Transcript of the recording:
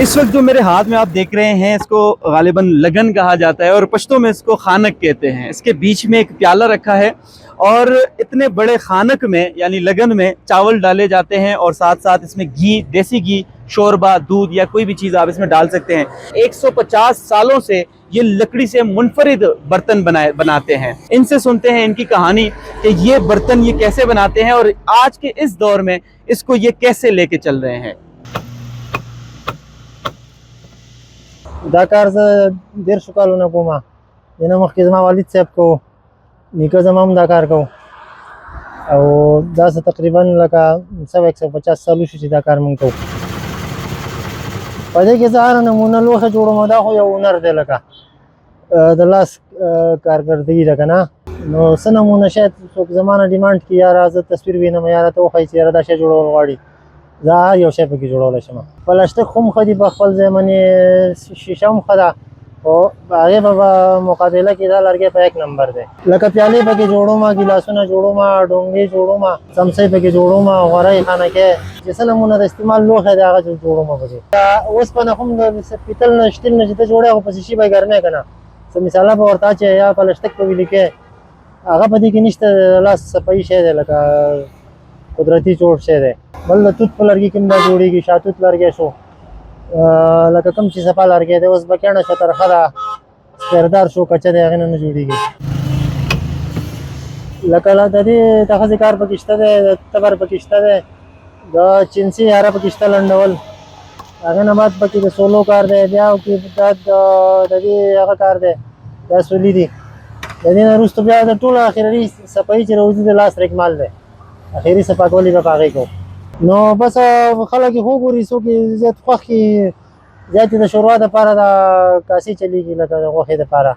इस वक्त जो मेरे हाथ में आप देख रहे हैं इसको गालिबन लगन कहा जाता है और पश्तो में इसको खानक कहते हैं। इसके बीच में एक प्याला रखा है और इतने बड़े खानक में यानी लगन में चावल डाले जाते हैं और साथ साथ इसमें घी, देसी घी, शोरबा, दूध या कोई भी चीज़ आप इसमें डाल सकते हैं। 150 सालों से ये लकड़ी से मुनफरिद बर्तन बनाते हैं। इनसे सुनते हैं इनकी कहानी कि ये बर्तन ये कैसे बनाते हैं और आज के इस दौर में इसको ये कैसे लेके चल रहे हैं। دا کار زه 13 کالونه کوم. دنه مخکې زما والد صاحب کو، نیکه زما هم دا کار کو او دا څه تقریبا لکه 150 سال وشو چې دا کار مونږ کوو. په دې کې زه هره نمونه لوښه جوړوم. دا خو یو هنر دی، لکه د لاس کارکردګي ده که نه. نو څه نمونه شاید څوک زما نه ډیمانډ کړي یاره زه تصویر وینم، یاره ته وښایي چې یاره دا شی جوړول غواړي، زه هر یو شی پکې جوړولی شم. پلاستیک خو هم ښه دي په خپل ځای باندې، شیشه هم ښه ده خو هغې په مقابله کې دا لرګی په 1 نمبر دی. لکه پیالې پکې جوړوم، ګیلاسونه جوړوم، ډونګې جوړوم، څمڅۍ پکې جوړوم، غوری، خانکۍ، چې څه نمونه د استعمال لوښی دی هغه جوړوم پکې. اوسپنه هم د پیتل نه شتیل نه چې ته جوړی خو په شیشې به یې ګرمې که نه، څه مثاله به ورته اچې یا پلاستیک په ویلې کې هغه په دې کې نشته. د لاس صفایي شی دی، لکه قدرتي جوړ شی دی. بل د توت په لرګي کې هم دا جوړېږي، شاتوت لرګی شو، لکه کوم چې صفا لرګی دی. اوس بکیڼه شو، ترخه ده، سپیردار شو، کچه دی، هغې نه نه جوړېږي. لکه د دې د ښځې کار پکې شته دی، د تبر پکې شته دی، د چینسي یاره پکې شته لنډول، هغې نه بعد پکې د سولو کار دی، بیا دا د دې هغه کار دی، دا سولي دي. د دې نه وروسته بیا د ټولو اخري صفایي چې راوځي د لاس رکمال دی، اخري صفا کول یې به په هغې کوو. نو بس خلک یې خو ګوري، څوک یې زیات خوښ کړي، زیات یې د شوروا دپاره د کاسې چلېږي، لکه د غوښې دپاره.